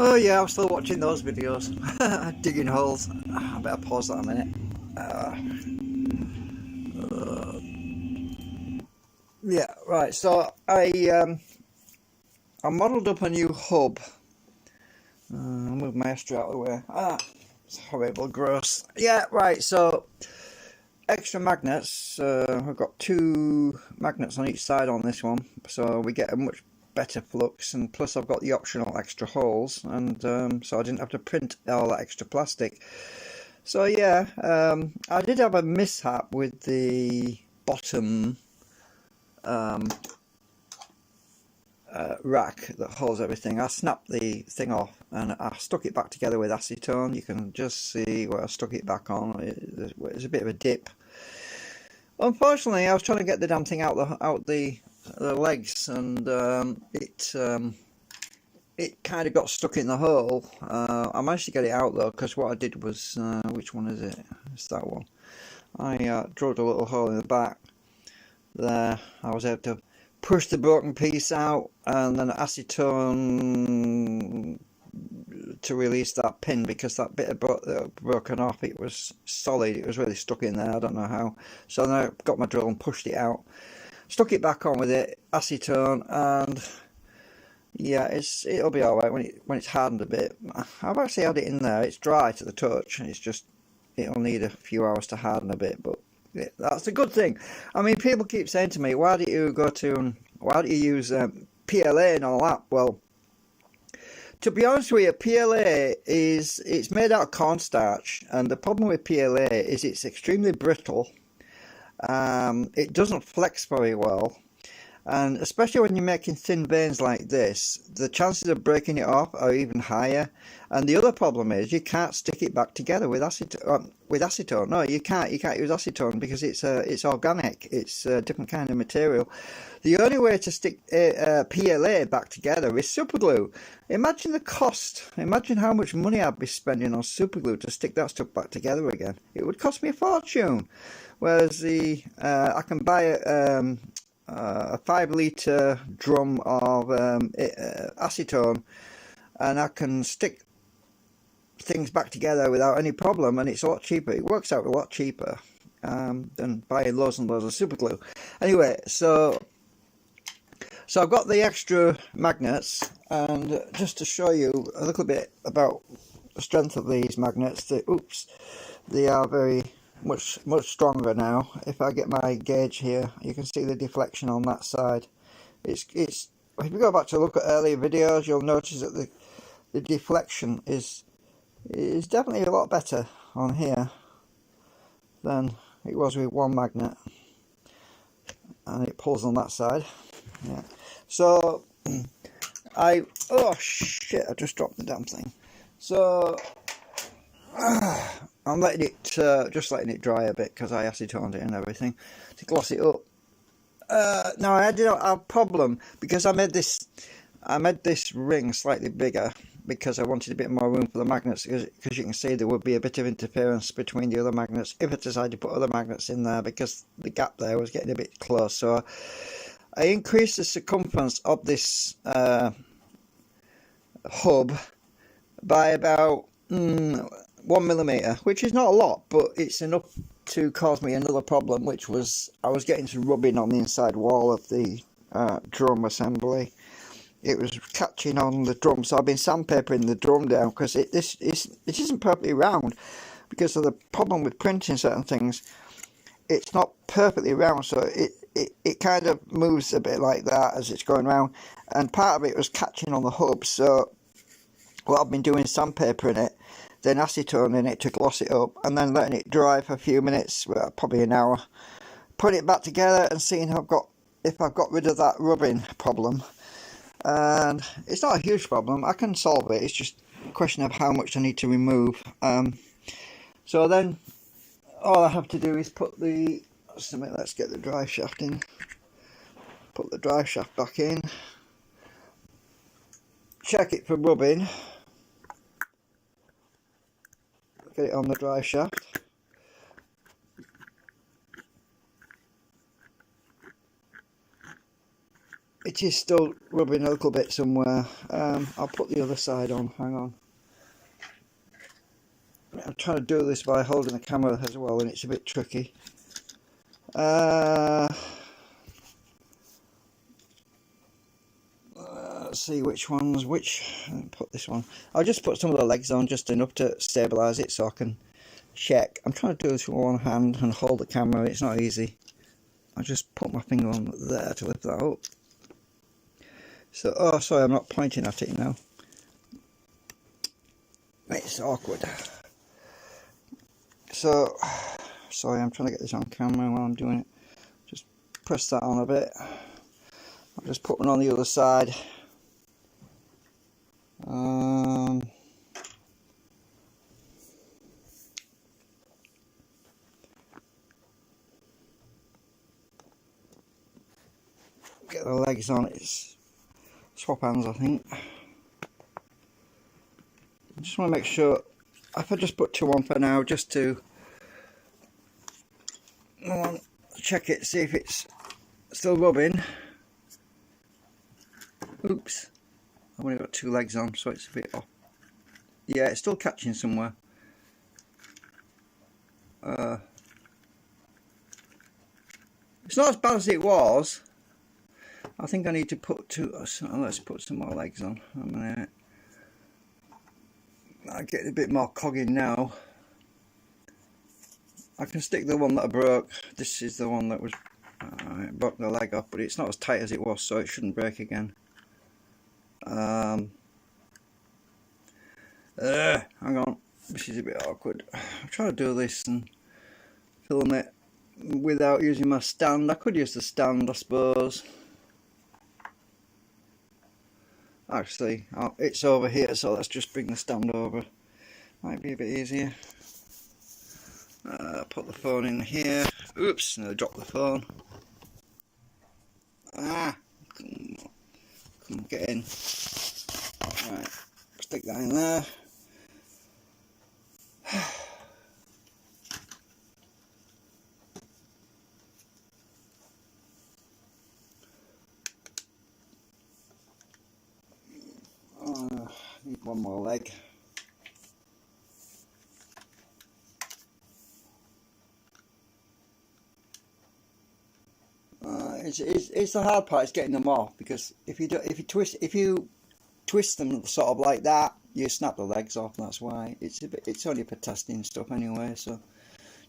Oh yeah, I'm still watching those videos. Digging holes. I better pause that a minute. Uh, yeah, right. So I modelled up a new hub. I'll move my extra out of the way. It's horrible, gross. Yeah, right. So extra magnets. I've got two magnets on each side on this one, so we get a much better flux. And plus, I've got the optional extra holes, and so I didn't have to print all that extra plastic. So yeah, I did have a mishap with the bottom um, rack that holds everything. I snapped the thing off and I stuck it back together with acetone. You can just see where I stuck it back on. There's a bit of a dip. Unfortunately, I was trying to get the damn thing out the legs, and it kind of got stuck in the hole. I managed to get it out though, because what I did was, which one is it? It's that one. I drilled a little hole in the back there. I was able to push the broken piece out, and then acetone to release that pin, because that bit of broken off, it was solid, it was really stuck in there. I don't know how. So then I got my drill and pushed it out, stuck it back on with it, acetone, and yeah, it'll be alright when it's hardened a bit. I've actually had it in there. It's dry to the touch. It's just it'll need a few hours to harden a bit, but yeah, that's a good thing. I mean, people keep saying to me, "Why do you use PLA and all that?" Well, to be honest with you, PLA it's made out of cornstarch, and the problem with PLA is it's extremely brittle. It doesn't flex very well. And especially when you're making thin veins like this, the chances of breaking it off are even higher. And the other problem is you can't stick it back together with acetone. No, you can't. You can't use acetone because it's organic. It's a different kind of material. The only way to stick PLA back together is superglue. Imagine the cost. Imagine how much money I'd be spending on superglue to stick that stuff back together again. It would cost me a fortune. Whereas I can buy a 5 litre drum of acetone, and I can stick things back together without any problem, and it's a lot cheaper. It works out a lot cheaper than buying loads and loads of super glue. Anyway, so I've got the extra magnets, and just to show you a little bit about the strength of these magnets, they are very much stronger now. If I get my gauge here, you can see the deflection on that side. It's if you go back to look at earlier videos, you'll notice that the deflection is definitely a lot better on here than it was with one magnet, and it pulls on that side. Yeah. So oh shit, I just dropped the damn thing. So I'm letting it just letting it dry a bit, because I acetoned it and everything to gloss it up. Now I did have a problem because I made this ring slightly bigger because I wanted a bit more room for the magnets, because you can see there would be a bit of interference between the other magnets if I decided to put other magnets in there, because the gap there was getting a bit close. So I increased the circumference of this hub by about 1mm, which is not a lot, but it's enough to cause me another problem, which was I was getting some rubbing on the inside wall of the drum assembly. It was catching on the drum, so I've been sandpapering the drum down, because it isn't perfectly round. Because of the problem with printing certain things, it's not perfectly round, so it kind of moves a bit like that as it's going round, and part of it was catching on the hub. So what I've been doing is sandpapering it, then acetoning it to gloss it up, and then letting it dry for a few minutes, well, probably an hour, putting it back together and seeing if I've got rid of that rubbing problem. And it's not a huge problem, I can solve it. It's just a question of how much I need to remove. So then all I have to do is put let's get the drive shaft in, put the drive shaft back in, check it for rubbing, get it on the drive shaft. it is still rubbing a little bit somewhere. I'll put the other side on, hang on. I'm trying to do this by holding the camera as well, and it's a bit tricky. Let's see which ones, put this one. I'll just put some of the legs on just enough to stabilise it so I can check. I'm trying to do this with one hand and hold the camera, it's not easy. I'll just put my finger on there to lift that up. So, oh sorry, I'm not pointing at it now. It's awkward. So, sorry, I'm trying to get this on camera while I'm doing it. Just press that on a bit. I'll just put one on the other side. Get the legs on, it's swap hands I think. I just want to make sure, if I just put two on for now, just to check it, see if it's still rubbing. Oops, I've only got two legs on, so it's a bit off. Yeah, it's still catching somewhere. It's not as bad as it was. I think I need to put let's put some more legs on a minute. I get a bit more cogging now. I can stick the one that I broke. This is the one that was broke the leg off, but it's not as tight as it was, so it shouldn't break again. Hang on, this is a bit awkward. I'm trying to do this and film it without using my stand. I could use the stand, I suppose. Actually, it's over here, so let's just bring the stand over. Might be a bit easier. Put the phone in here. Oops, no, drop the phone. Come on, get in. Right, stick that in there. Need one more leg. It's the hard part is getting them off, because if you twist them sort of like that, you snap the legs off. That's why it's only for testing stuff anyway. So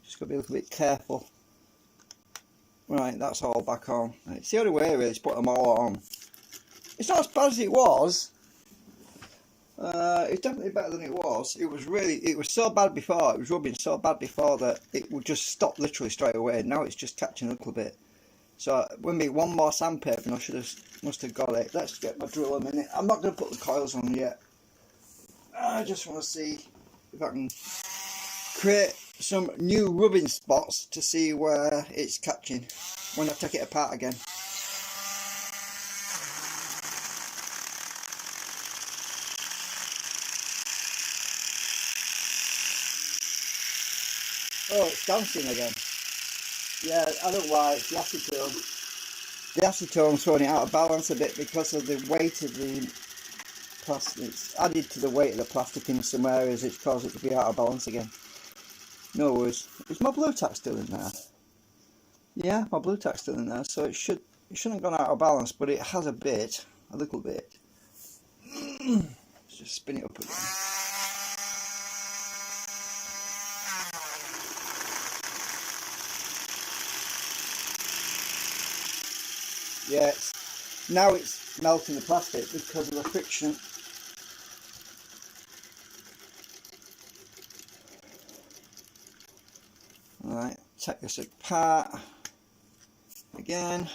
just got to be a little bit careful. Right, that's all back on. It's the only way really to put them all on. It's not as bad as it was. It's definitely better than it was. It was so bad before. It was rubbing so bad before that it would just stop literally straight away. Now it's just catching a little bit. So with me, one more sandpaper and must have got it. Let's get my drill a minute. I'm not going to put the coils on yet. I just want to see if I can create some new rubbing spots to see where it's catching when I take it apart again. Oh, it's dancing again. Yeah, I don't know why, it's the acetone. The acetone's throwing it out of balance a bit because of the weight of the plastic. It's added to the weight of the plastic in some areas, it's caused it to be out of balance again. No worries. Is my blue tack still in there? Yeah, my blue tack's still in there, so it shouldn't have gone out of balance, but it has a little bit. Let's just spin it up again. Yeah, now it's melting the plastic because of the friction. Right, take this apart again.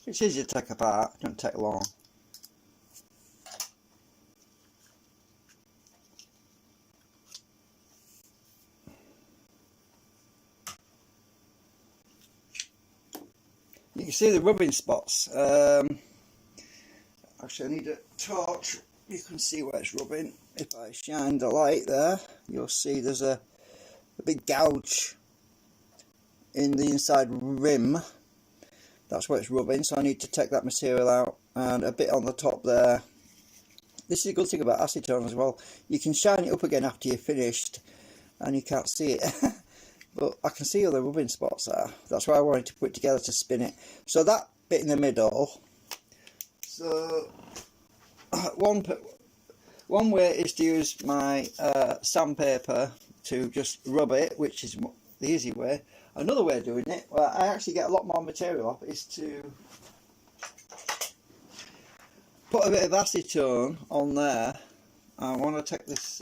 It's easy to take apart, it don't take long. You can see the rubbing spots. Actually, I need a torch. you can see where it's rubbing. If I shine the light there, you'll see there's a big gouge in the inside rim. That's where it's rubbing, so I need to take that material out, and a bit on the top there. This is a good thing about acetone as well. You can shine it up again after you're finished and you can't see it. But I can see all the rubbing spots there. That's why I wanted to put it together to spin it. So that bit in the middle. So one way is to use my sandpaper to just rub it, which is the easy way. Another way of doing it, well, I actually get a lot more material off, is to put a bit of acetone on there. I want to take this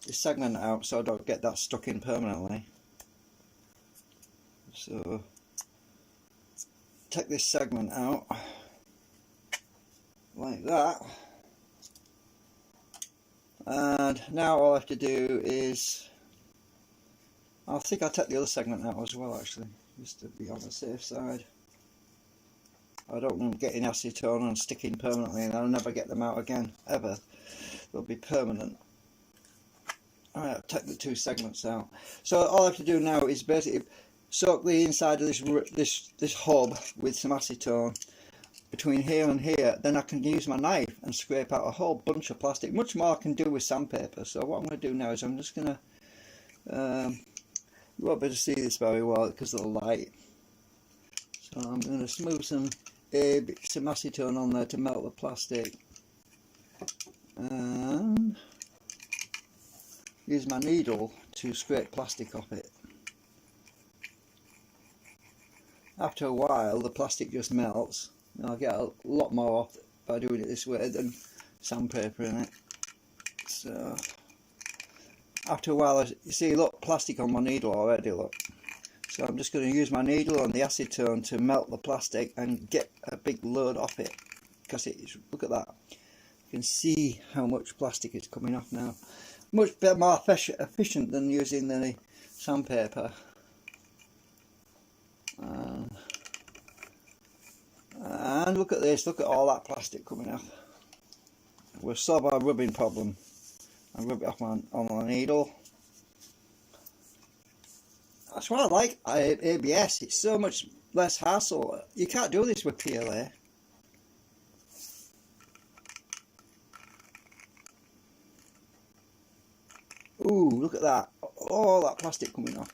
this segment out so I don't get that stuck in permanently. So take this segment out like that, and now all I have to do is, I think I'll take the other segment out as well actually, just to be on the safe side. I don't want them getting acetone and sticking permanently, and I'll never get them out again, ever. They'll be permanent. Alright, I'll take the two segments out. So all I have to do now is basically soak the inside of this hub with some acetone between here and here. Then I can use my knife and scrape out a whole bunch of plastic. Much more I can do with sandpaper. So what I'm going to do now is I'm just going to, you won't be able to see this very well because of the light. So I'm going to smooth some acetone on there to melt the plastic, and use my needle to scrape plastic off it. After a while the plastic just melts, and I'll get a lot more off by doing it this way than sandpaper in it. So after a while, you see, look, plastic on my needle already, look. So I'm just going to use my needle and the acetone to melt the plastic and get a big load off it, because it's, look at that, you can see how much plastic is coming off now. Much better, more efficient than using the sandpaper. And look at this, look at all that plastic coming off. We'll solve our rubbing problem. I rub it off on my needle. That's why I like ABS, it's so much less hassle. You can't do this with PLA. Ooh, look at that. All that plastic coming off.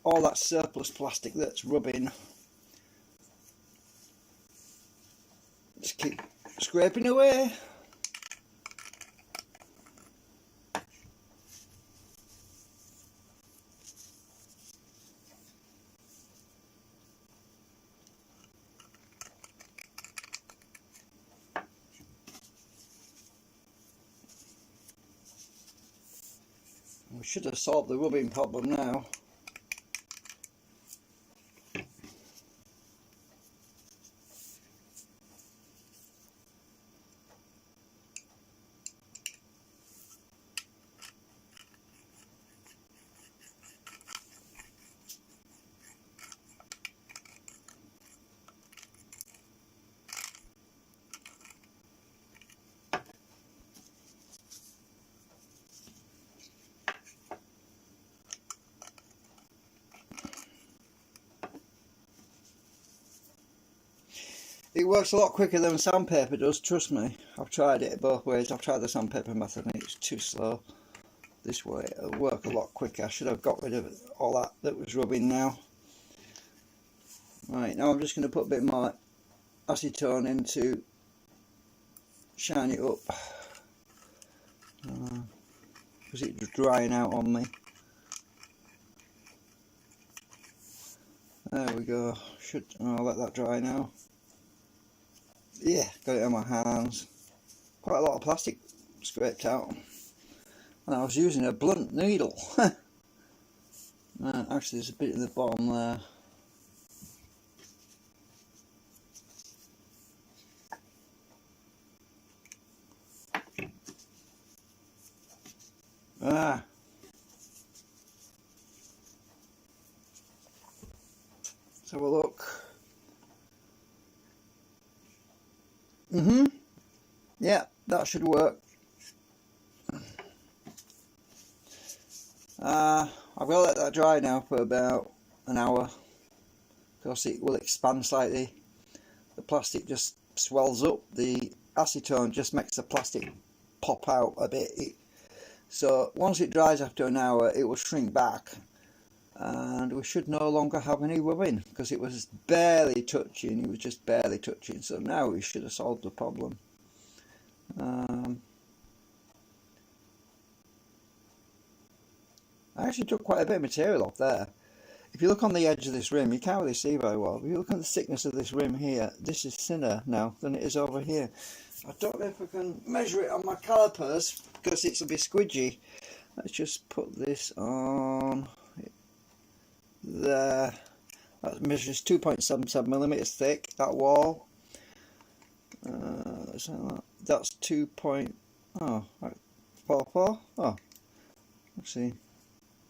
All that surplus plastic that's rubbing. Just keep scraping away. We should have solved the rubbing problem now. It works a lot quicker than sandpaper does, trust me. I've tried it both ways. I've tried the sandpaper method and it's too slow. This way it'll work a lot quicker. I should have got rid of all that was rubbing now. Right, now I'm just going to put a bit more acetone in to shine it up, because it's drying out on me. There we go. I'll let that dry now. Yeah, got it on my hands. Quite a lot of plastic scraped out, and I was using a blunt needle. Actually there's a bit in the bottom there. Let's have a look. Yeah, that should work. I will let that dry now for about an hour, because it will expand slightly. The plastic just swells up, the acetone just makes the plastic pop out a bit. So once it dries after an hour, it will shrink back, and we should no longer have any rubbing, because it was barely touching. It was just barely touching. So now we should have solved the problem. I actually took quite a bit of material off there. If you look on the edge of this rim, you can't really see very well. If you look at the thickness of this rim here, this is thinner now than it is over here. I don't know if I can measure it on my calipers, because it's a bit squidgy. Let's just put this on there. That measures 2.77mm thick, that wall. That's 2.44. Oh, let's see.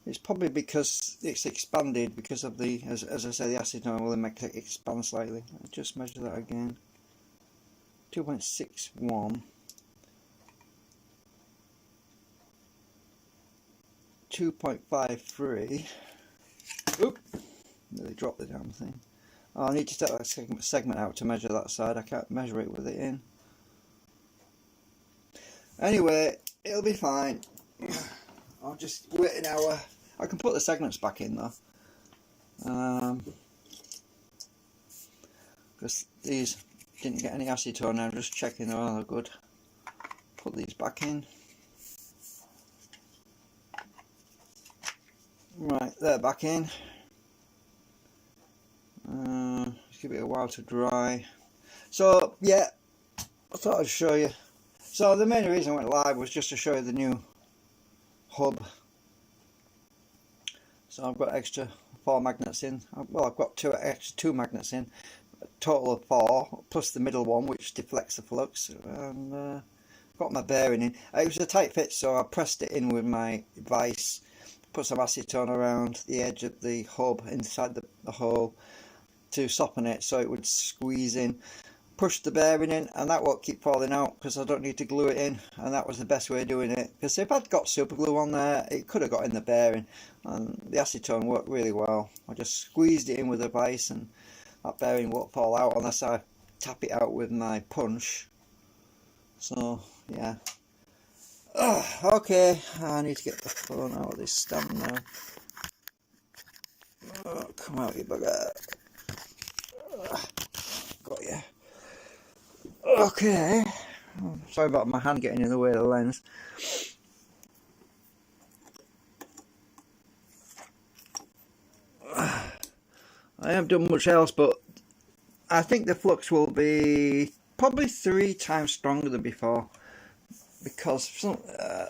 It's probably because it's expanded because of the, as I say, the acetone will make it expand slightly. I'll just measure that again. 2.61. 2.53. Oop! Nearly dropped the damn thing. Oh, I need to take that segment out to measure that side. I can't measure it with it in. Anyway, it'll be fine. I'll just wait an hour. I can put the segments back in though, because these didn't get any acetone. I'm just checking they're good. Put these back in. Right, they're back in. Just give it a while to dry. So yeah, I thought I'd show you. So the main reason I went live was just to show you the new hub. So I've got extra 4 magnets in. Well, I've got two magnets in, a total of 4, plus the middle one which deflects the flux, and got my bearing in. It was a tight fit, so I pressed it in with my vise, put some acetone around the edge of the hub inside the hole to soften it so it would squeeze in. Push the bearing in, and that won't keep falling out because I don't need to glue it in, and that was the best way of doing it, because if I'd got super glue on there it could have got in the bearing, and the acetone worked really well. I just squeezed it in with a vise and that bearing won't fall out unless I tap it out with my punch. So yeah. Okay, I need to get the phone out of this stand now. Oh, come out you bugger. Got you. Okay, sorry about my hand getting in the way of the lens. I haven't done much else, but I think the flux will be probably 3 times stronger than before, because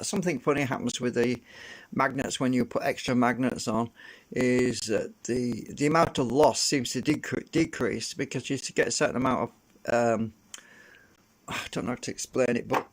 something funny happens with the magnets when you put extra magnets on, is that the amount of loss seems to decrease, because you get a certain amount of I don't know how to explain it, but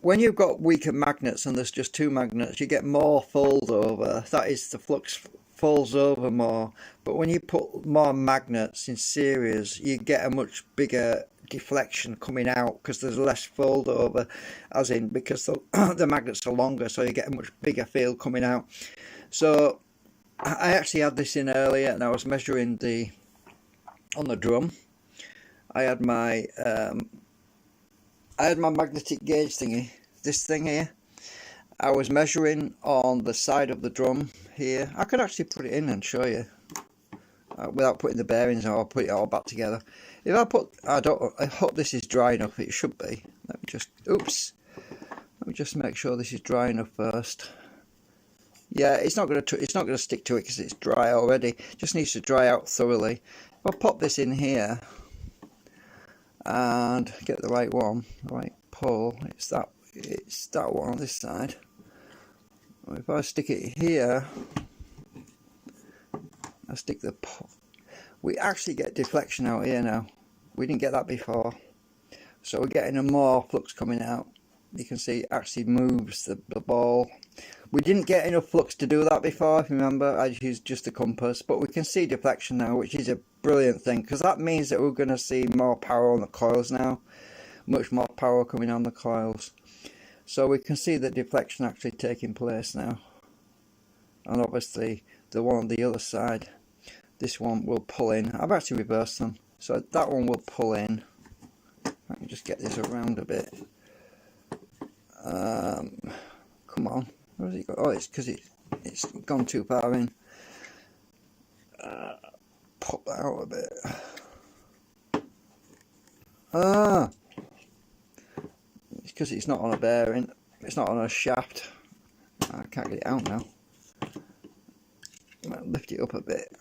when you've got weaker magnets and there's just 2 magnets, you get more fold over. That is, the flux folds over more. But when you put more magnets in series, you get a much bigger deflection coming out, because there's less fold over, as in because the magnets are longer, so you get a much bigger field coming out. So I actually had this in earlier, and I was measuring on the drum. I had my magnetic gauge thingy, this thing here. I was measuring on the side of the drum here. I could actually put it in and show you without putting the bearings on. I'll put it all back together. If I hope this is dry enough. It should be. Let me just make sure this is dry enough first. Yeah, it's not going to stick to it because it's dry already. It just needs to dry out thoroughly. If I pop this in here and get the right one, the right pole, it's that one on this side. If I stick it here, I stick the pole, we actually get deflection out here now. We didn't get that before, so we're getting a more flux coming out. You can see it actually moves the ball. We didn't get enough flux to do that before, if you remember. I used just a compass, but we can see deflection now, which is a brilliant thing, because that means that we're going to see more power on the coils now. much more power coming on the coils. So we can see the deflection actually taking place now. And obviously the one on the other side, this one will pull in. I've actually reversed them. So that one will pull in. I can just get this around a bit. Come on. Where's it go? Oh, it's because it's gone too far in. Pop that out a bit. It's because it's not on a bearing. It's not on a shaft. I can't get it out now. Might lift it up a bit.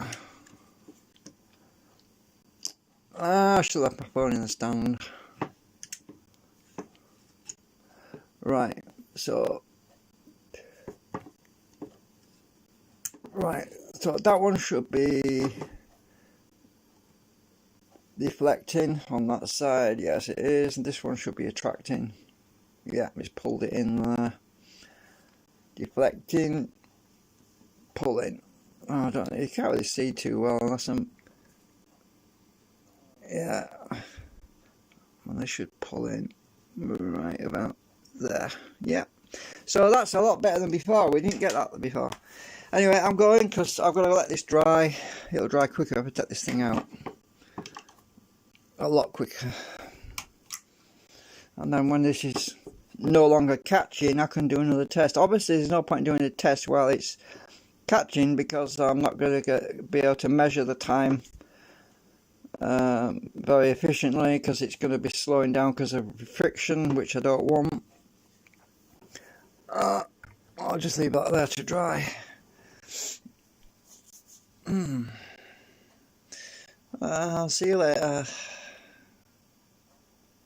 I should have my phone in the stand. Right, so that one should be deflecting on that side. Yes, it is. And this one should be attracting. Yeah, it's pulled it in there. Deflecting, pulling. Oh, I don't know. You can't really see too well unless I'm. Yeah, and they should pull in right about there. Yeah, so that's a lot better than before. We didn't get that before. Anyway, I'm going because I've got to let this dry. It'll dry quicker if I take this thing out. A lot quicker. And then when this is no longer catching, I can do another test. Obviously, there's no point doing a test while it's catching because I'm not going to be able to measure the time very efficiently because it's going to be slowing down because of friction, which I don't want. I'll just leave that there to dry. I'll see you later.